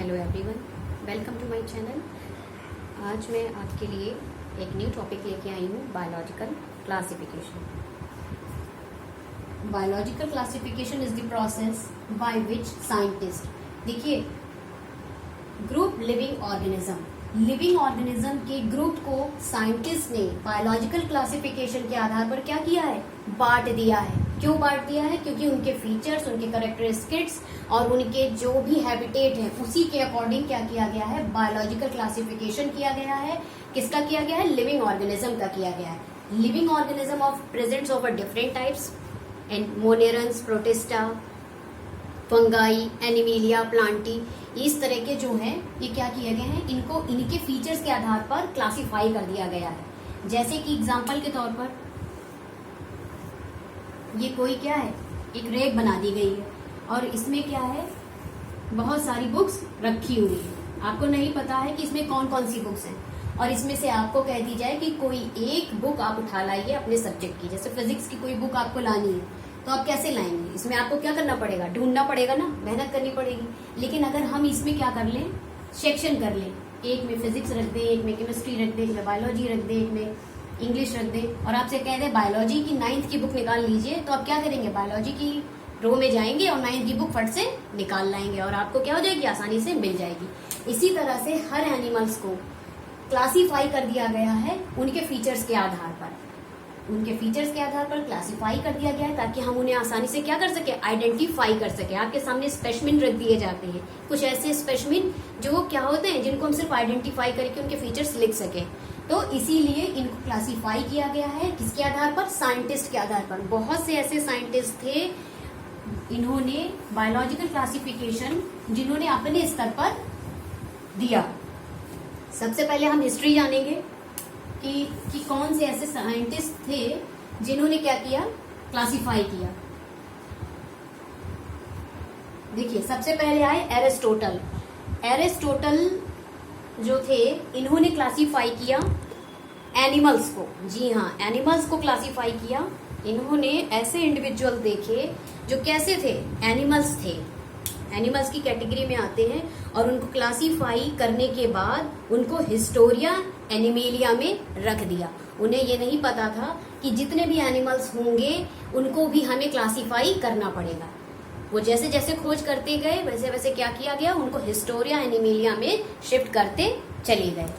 Hello everyone, welcome to my channel. आज मैं आपके लिए एक न्यू टॉपिक लेके आई हूँ, biological classification. Biological classification is the process by which scientist, देखिए, ग्रुप लिविंग ऑर्गेनिज्म के ग्रुप को साइंटिस्ट ने बायोलॉजिकल क्लासिफिकेशन के आधार पर क्या किया है, बांट दिया है। क्यों बांट दिया है? क्योंकि उनके फीचर्स, उनके कैरेक्टरिस्टिक्स और उनके जो भी हैबिटेट है उसी के अकॉर्डिंग क्या किया गया है, बायोलॉजिकल क्लासिफिकेशन किया गया है। किसका किया गया है? लिविंग ऑर्गेनिज्म का किया गया है। Living organism of presents of different types and monerans, protista, fungi, animalia, plantae, इस तरह के जो है ये क्या किए गए हैं, इनको इनके फीचर्स के आधार पर क्लासिफाई कर दिया गया है। जैसे कि एग्जांपल के तौर पर ये कोई क्या है, एक रैक बना दी गई है और इसमें क्या है, बहुत सारी बुक्स रखी हुई है। आपको नहीं पता है कि इसमें कौन कौन सी बुक्स हैं और इसमें से आपको कह दी जाए कि कोई एक बुक आप उठा लाइए अपने सब्जेक्ट की। जैसे फिजिक्स की कोई बुक आपको लानी है तो आप कैसे लाएंगे? इसमें आपको क्या करना पड़ेगा, ढूंढना पड़ेगा ना, मेहनत करनी पड़ेगी। लेकिन अगर हम इसमें क्या कर लें, सेक्शन कर लें, एक में फिजिक्स रख दे, एक में केमिस्ट्री रख दे, एक में बायोलॉजी रख दे, एक में इंग्लिश रख दे और आपसे कह दे बायोलॉजी की 9th की बुक निकाल लीजिए, तो आप क्या करेंगे, बायोलॉजी की रो में जाएंगे और 9th की बुक फट से निकाल लाएंगे और आपको क्या हो जाएगी, आसानी से मिल जाएगी। इसी तरह से हर एनिमल्स को क्लासीफाई कर दिया गया है उनके फीचर्स के आधार पर। उनके फीचर्स के आधार पर क्लासिफाई कर दिया गया है ताकि हम उन्हें आसानी से क्या कर सके, आइडेंटिफाई कर सके। आपके सामने स्पेसिमेन रख दिए जाते हैं, कुछ ऐसे स्पेसिमेन जो क्या होते हैं, जिनको हम सिर्फ आइडेंटिफाई करके उनके फीचर्स लिख सके। तो इसीलिए इनको क्लासिफाई किया गया है, किसके आधार पर, साइंटिस्ट के आधार पर। बहुत से ऐसे साइंटिस्ट थे, इन्होंने बायोलॉजिकल क्लासिफिकेशन जिन्होंने अपने स्तर पर दिया। सबसे पहले हम हिस्ट्री जानेंगे कि कौन से ऐसे साइंटिस्ट थे जिन्होंने क्या किया, क्लासिफाई किया। देखिए, सबसे पहले आए एरिस्टोटल। एरिस्टोटल जो थे, इन्होंने क्लासिफाई किया एनिमल्स को। जी हाँ, एनिमल्स को क्लासिफाई किया। इन्होंने ऐसे इंडिविजुअल देखे जो कैसे थे, एनिमल्स थे, एनिमल्स की कैटेगरी में आते हैं और उनको क्लासिफाई करने के बाद उनको हिस्टोरिया एनिमेलिया में रख दिया। उन्हें ये नहीं पता था कि जितने भी एनिमल्स होंगे उनको भी हमें क्लासिफाई करना पड़ेगा। वो जैसे जैसे खोज करते गए वैसे वैसे क्या किया गया, उनको हिस्टोरिया एनिमेलिया में शिफ्ट करते चले गए।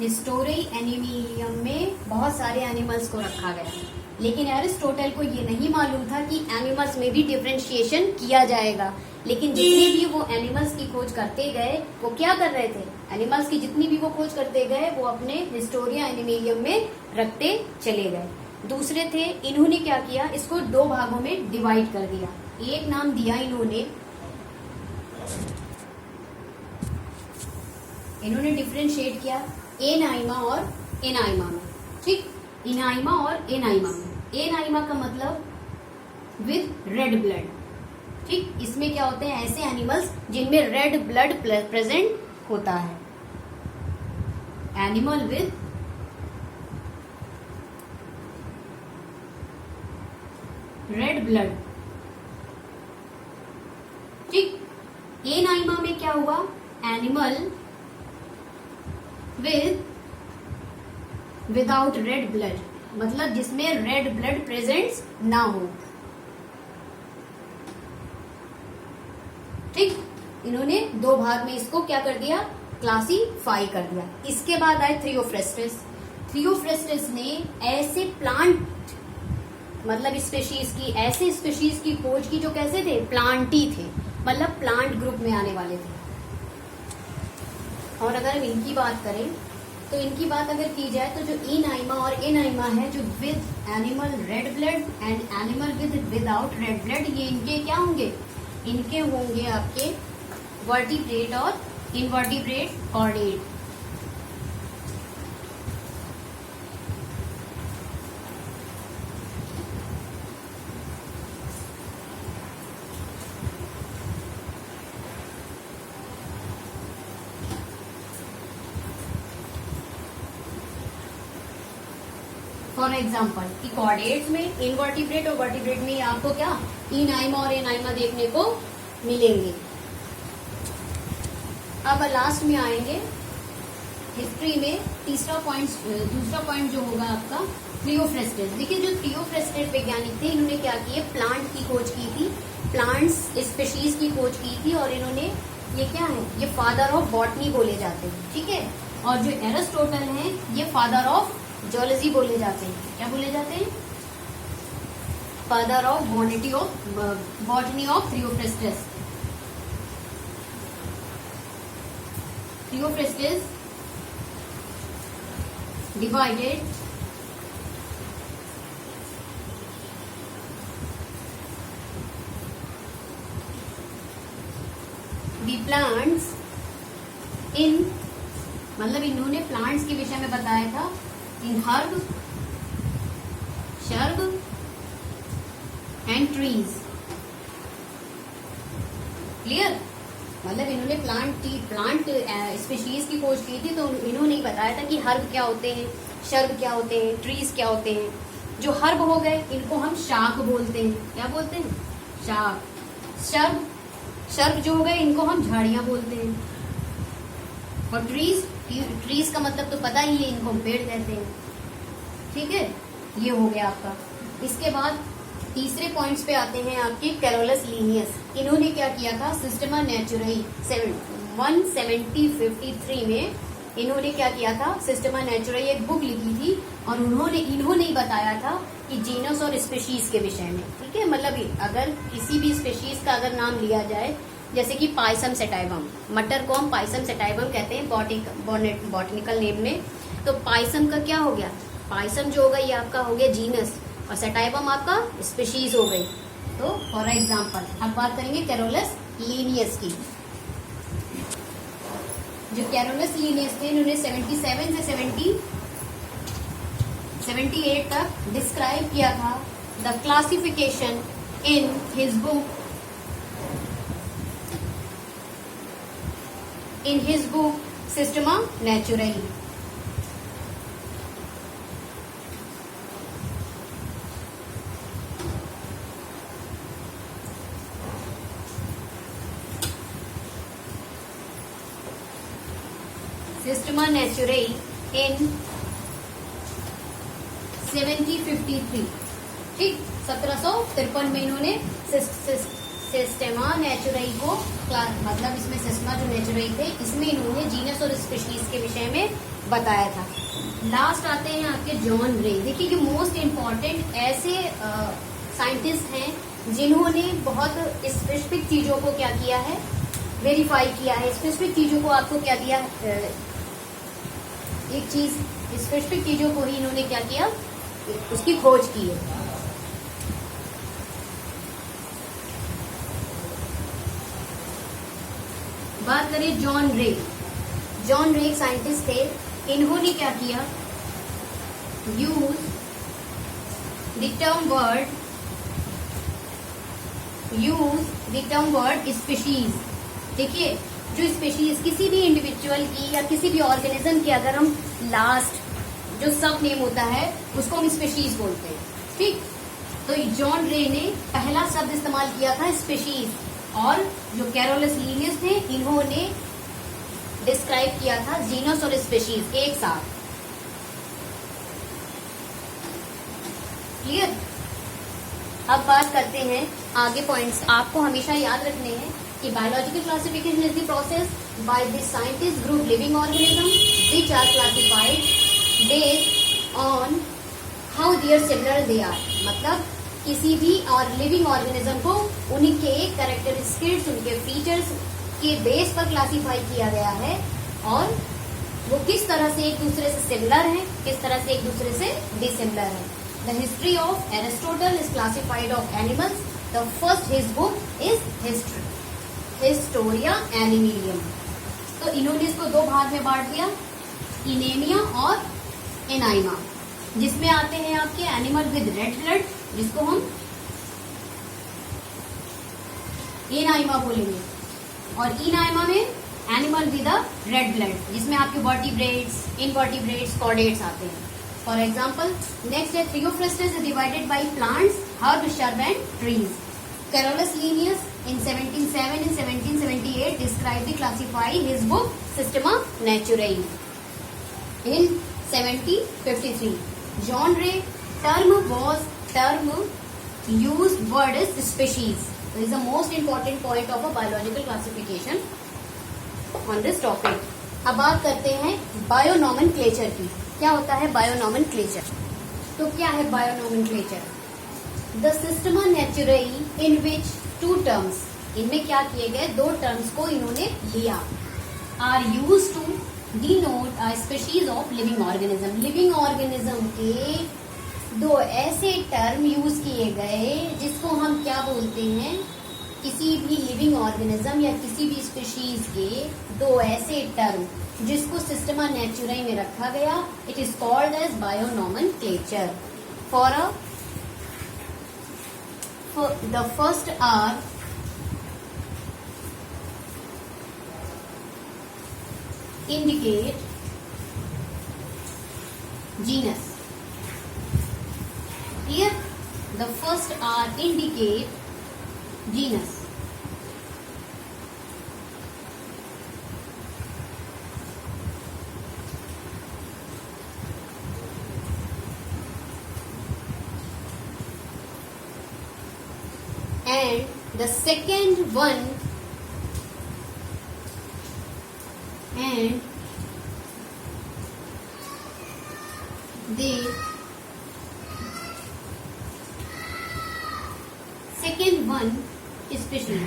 हिस्टोरी एनिमेलियम में बहुत सारे एनिमल्स को रखा गया, लेकिन एरिस्टोटल को ये नहीं मालूम था कि एनिमल्स में भी डिफरेंशिएशन किया जाएगा। लेकिन जितने भी वो एनिमल्स की खोज करते गए, वो क्या कर रहे थे, एनिमल्स की जितनी भी वो खोज करते गए वो अपने हिस्टोरिया एनिमेलियम में रखते चले गए। दूसरे थे, इन्होंने क्या किया, इसको 2 भागों में डिवाइड कर दिया। एक नाम दिया इन्होंने डिफरेंशिएट किया एनाइमा और एनाइमा में। ठीक, इनाइमा और एनाइमा में। एनाइमा का मतलब विद रेड ब्लड। ठीक, इसमें क्या होते हैं, ऐसे एनिमल्स जिनमें रेड ब्लड प्रेजेंट होता है। Animal with red blood. ठीक, एनाइमा में क्या हुआ, एनिमल विदाउट रेड ब्लड, मतलब जिसमें रेड ब्लड प्रेजेंस ना हो। ठीक, इन्होंने 2 भाग में इसको क्या कर दिया, क्लासीफाई कर दिया। इसके बाद आए थ्रियोफ्रेस्टिस। थ्रियोफ्रेस्टिस ने ऐसे प्लांट, मतलब ऐसे स्पीशीज की खोज की जो कैसे थे, प्लांटी थे, मतलब प्लांट ग्रुप में आने वाले थे। और अगर हम इनकी बात करें तो इनकी बात अगर की जाए तो जो इनाइमा और एनाइमा है, जो with animal red blood and animal without red blood, ये इनके क्या होंगे, इनके होंगे आपके वर्टिब्रेट और इनवर्टिब्रेट कॉर्डेट। फॉर एग्जाम्पल, कि कॉर्डेट्स में इनवर्टिब्रेट और वर्टिब्रेट में आपको क्या, इनाइमा और एनाइमा देखने को मिलेंगे। अब लास्ट में आएंगे हिस्ट्री में दूसरा पॉइंट जो होगा आपका थियोफ्रेस्टस। देखिए जो थियोफ्रेस्टस वैज्ञानिक थे, इन्होंने क्या किया, प्लांट की खोज की थी, प्लांट्स स्पेशीज की खोज की थी, और इन्होंने ये क्या है, ये फादर ऑफ बॉटनी बोले जाते हैं, ठीक है। और जो एरिस्टोटल हैं ये फादर ऑफ जूलॉजी बोले जाते हैं। क्या बोले जाते हैं? Father of botany of Theophrastus. Theophrastus divided the plants in, मतलब इन्होंने प्लांट्स के विषय में बताया था in herb, shrub and trees. Clear? मतलब इन्होंने प्लांट स्पीशीज की खोज की थी, तो इन्होंने ही बताया था कि हर्ब क्या होते हैं, शर्ब क्या होते हैं, ट्रीज क्या होते हैं। जो हर्ब हो गए इनको हम शाक बोलते हैं। क्या बोलते हैं? शाक। शर्ब जो हो गए इनको हम झाड़ियां बोलते हैं। और ट्रीज का मतलब तो पता ही है, इनको हम पेड़ कहते हैं, ठीक है। ये हो गया आपका। इसके बाद तीसरे पॉइंट्स पे आते हैं आपके कैरोलस लीनियस। इन्होंने क्या किया था, सिस्टमा नेचुरई 1753 में इन्होंने क्या किया था, सिस्टमा नेचुरई एक बुक लिखी थी, और इन्होंने ही बताया था कि जीनस और स्पेशीज के विषय में, ठीक है। मतलब अगर किसी भी स्पेशीज का अगर नाम लिया जाए, जैसे कि पाइसम सेटाइवम, मटर को हम पाइसम सेटाइवम कहते हैं बॉटनिकल नेम में। तो पाइसम का क्या हो गया, पाइसम जो होगा ये आपका हो गया जीनस, और सेटाइवम आपका स्पीशीज हो गई। तो फॉर एग्जांपल अब बात करेंगे कैरोलस लीनियस की। जो कैरोलस लीनियस थे, इन्होंने 77 से 78 तक डिस्क्राइब किया था the classification in his book Systema Naturae. Systema Naturae in 1753, ठीक, 1753 में इन्होंने सिस्टमा नेचुरई को, मतलब इसमें सिस्टमा जो नेचुरई थे, इसमें इन्होंने जीनस और स्पीशीज के विषय में बताया था। लास्ट आते हैं आपके जॉन रे। देखिए कि मोस्ट इम्पॉर्टेंट ऐसे साइंटिस्ट हैं जिन्होंने बहुत स्पेसिफिक चीजों को क्या किया है, वेरीफाई किया है। स्पेसिफिक चीजों को आपको क्या दिया, एक चीज स्पेसिफिक चीजों को ही इन्होंने क्या किया, उसकी खोज की है। बात करें जॉन रे। जॉन रे एक साइंटिस्ट थे, इन्होंने क्या किया, use the term word species. देखिए जो स्पीशीज किसी भी इंडिविजुअल की या किसी भी ऑर्गेनिज्म की अगर हम लास्ट जो सब नेम होता है उसको हम स्पीशीज बोलते हैं, ठीक। तो जॉन रे ने पहला शब्द इस्तेमाल किया था स्पीशीज, और जो कैरोलस लीनियस थे इन्होंने डिस्क्राइब किया था जीनस और स्पीशीज एक साथ। क्लियर? अब बात करते हैं आगे पॉइंट्स। आपको हमेशा याद रखने हैं कि biological classification is the process by the scientist group living organism which are classified based on how their similar they are. मतलब किसी भी और लिविंग ऑर्गेनिज्म को उनके कैरेक्टरिस्टिक्स, उनके फीचर्स के बेस पर क्लासिफाई किया गया है, और वो किस तरह से एक दूसरे से सिमिलर है, किस तरह से एक दूसरे से डिसिमिलर है। The history of Aristotle is classified of animals. The first his book is Historia Animalium. तो इन्होंने इसको दो भाग में बांट दिया, इनेमिया और एनाइमा, जिसमें आते हैं आपके एनिमल विद रेड ब्लड, जिसको हम एनाइमा बोलेंगे, और इनाइमा में एनिमल विद रेड ब्लड, जिसमें आपके वर्टिब्रेट्स, इनवर्टिब्रेट्स, कॉर्डेट्स आते हैं। फॉर एग्जाम्पल नेक्स्ट है Theophrastus is divided by plants, herb, shrub and trees. Carolus Linnaeus in 1778 described slightly classify his book Systema Naturae in 1753. Genre term used word is species. This is the most important point of a biological classification on this topic. अब बात करते हैं बायोनोमेनक्लेचर की. क्या होता है बायोनोमेनक्लेचर? तो क्या है bionomenclature? The Systema Naturae in which two terms, इनमें क्या किए गए, दो टर्म्स को इन्होंने लिया, are use to denote a species of living organism. Living organism के दो ऐसे टर्म यूज किए गए जिसको हम क्या बोलते हैं, किसी भी लिविंग ऑर्गेनिज्म या किसी भी स्पीशीज के दो ऐसे टर्म जिसको सिस्टमा नेचुरई में रखा गया, it is called as bionomenclature. For the first are indicate genus. Here the first R indicate genus. And the second one and the second one species.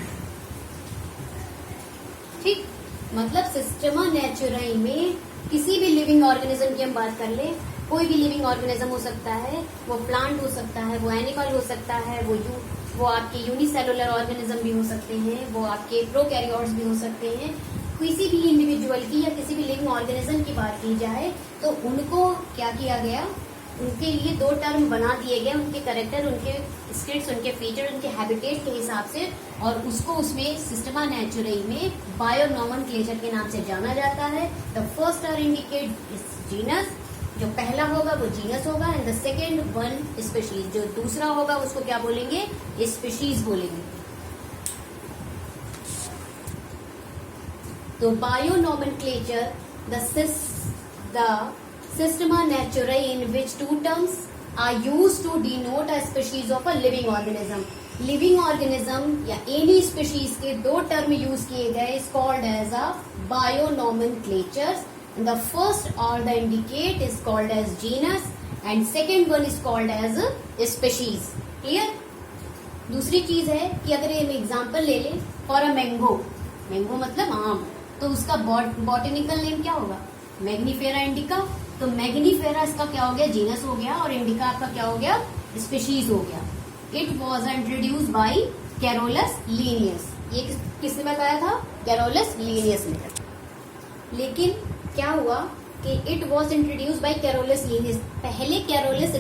ठीक, मतलब सिस्टमा नेचुरई में किसी भी लिविंग ऑर्गेनिज्म की हम बात कर ले, कोई भी लिविंग ऑर्गेनिज्म हो सकता है, वो प्लांट हो सकता है, वो एनिमल हो सकता है, वो आपके यूनिसेलुलर ऑर्गेनिज्म भी हो सकते हैं, वो आपके प्रोकैरियोट्स भी हो सकते हैं. किसी भी इंडिविजुअल की या किसी भी लिविंग ऑर्गेनिज्म की बात की जाए तो उनको क्या किया गया, उनके लिए दो टर्म बना दिए गए, उनके कैरेक्टर, उनके स्किट्स, उनके फीचर, उनके हैबिटेट के हिसाब से, और उसको उसमें सिस्टमा नेचुरई में बायोनोमेनक्लेचर के नाम से जाना जाता है. The first are indicate genus, जो पहला होगा वो जीनस होगा, and the second one species, जो दूसरा होगा उसको क्या बोलेंगे, स्पीशीज बोलेंगे. तो bionomenclature, the Systema Naturae in which two terms are used to denote a species of a living organism. Living organism या any species के दो term use किए गए is called as a bionomenclature. The first or the indicate is called as genus and second one is called as a species. Clear? दूसरी चीज है कि अगर हम एग्जाम्पल ले लें फॉर अ मैंगो, मैंगो मतलब आम, तो उसका बॉटनिकल नेम क्या होगा, मैग्नीफेरा इंडिका. तो मैग्नीफेरा इसका क्या हो गया, जीनस हो गया, और इंडिका आपका क्या हो गया, स्पीशीज हो गया. It was introduce by Carolus Linnaeus. ये किसने बताया था, कैरोलस लीनियस ने. लेकिन क्या हुआ कि it was introduce by Carolus Linnaeus. पहले कैरोलस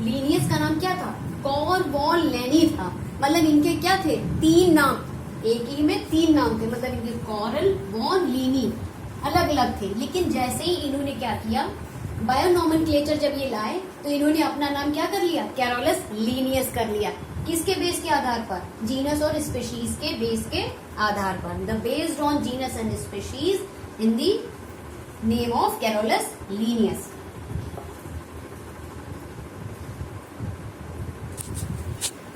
लीनियस का नाम क्या था, कॉरवॉलेनी था. मतलब इनके क्या थे, तीन नाम, एक ही में तीन नाम थे, मतलब इनके कॉरल, वॉन, लीनी अलग अलग थे. लेकिन जैसे ही इन्होंने क्या किया, बायोनोमेनक्लेचर जब ये लाए तो इन्होंने अपना नाम क्या कर लिया, कैरोलस लीनियस कर लिया. किसके बेस के आधार पर, जीनस और स्पीशीज के बेस के आधार पर. The based on genus and species in the name of Carolus Linnaeus.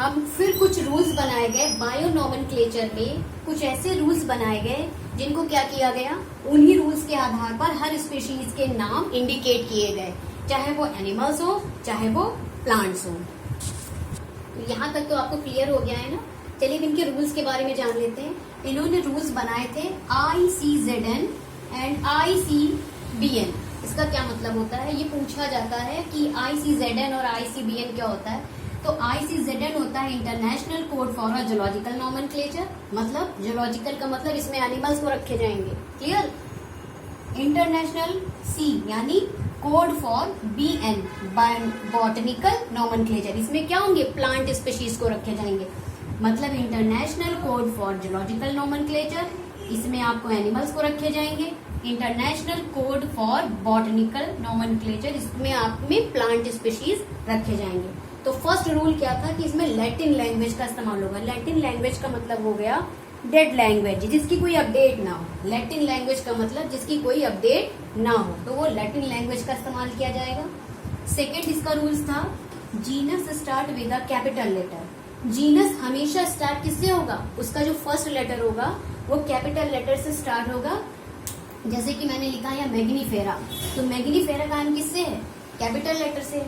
अब फिर कुछ रूल्स बनाए गए बायोनोमेनक्लेचर में, कुछ ऐसे रूल्स बनाए गए जिनको क्या किया गया, उन्हीं रूल्स के आधार पर हर स्पीशीज के नाम इंडिकेट किए गए, चाहे वो एनिमल्स हो चाहे वो प्लांट्स हो. तो यहाँ तक तो आपको क्लियर हो गया है ना. चलिए इनके रूल्स के बारे में जान लेते हैं. इन्होंने रूल्स बनाए थे ICZN एंड ICBN. इसका क्या मतलब होता है, ये पूछा जाता है कि ICZN और ICBN क्या होता है. तो ICZN होता है international code for a zoological nomenclature. मतलब जूलॉजिकल का मतलब इसमें एनिमल्स को रखे जाएंगे. क्लियर. इंटरनेशनल C यानी code for BN botanical nomenclature, इसमें क्या होंगे, प्लांट स्पीशीज को रखे जाएंगे. मतलब international code for zoological nomenclature, इसमें आपको एनिमल्स को रखे जाएंगे. International code for botanical nomenclature, इसमें आप में प्लांट स्पीशीज रखे जाएंगे. तो फर्स्ट रूल क्या था कि इसमें लैटिन लैंग्वेज का इस्तेमाल होगा. लैटिन लैंग्वेज का मतलब हो गया डेड लैंग्वेज, जिसकी कोई अपडेट ना हो। लैटिन लैंग्वेज का मतलब जिसकी कोई अपडेट ना हो, तो वो लैटिन लैंग्वेज का इस्तेमाल किया जाएगा। सेकेंड इसका रूल्स था, genus start with a capital letter. Genus हमेशा स्टार्ट किससे होगा, उसका जो फर्स्ट लेटर होगा वो कैपिटल लेटर से स्टार्ट होगा। जैसे कि मैंने लिखा है मैग्नीफेरा, तो मैग्नीफेरा का नाम किससे है, कैपिटल लेटर से।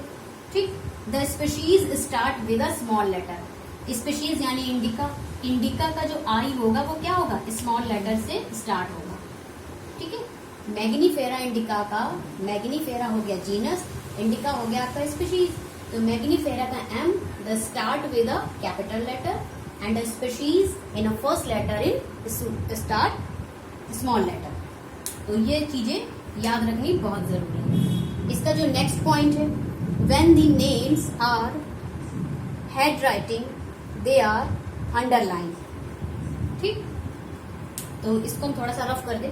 ठीक। The species start with a small letter. Species यानी इंडिका, इंडिका का जो आई होगा वो क्या होगा, स्मॉल लेटर से स्टार्ट होगा। ठीक है। मैग्नीफेरा इंडिका का, मैग्नीफेरा हो गया जीनस, इंडिका हो गया आपका स्पीशीज। तो मैग्नीफेरा का M the start with a capital letter and a species in a first letter in start small letter. तो ये चीजें याद रखनी बहुत जरूरी है। इसका जो नेक्स्ट पॉइंट है, when the names are handwriting they are underline. ठीक। तो इसको हम थोड़ा सा रफ कर दें।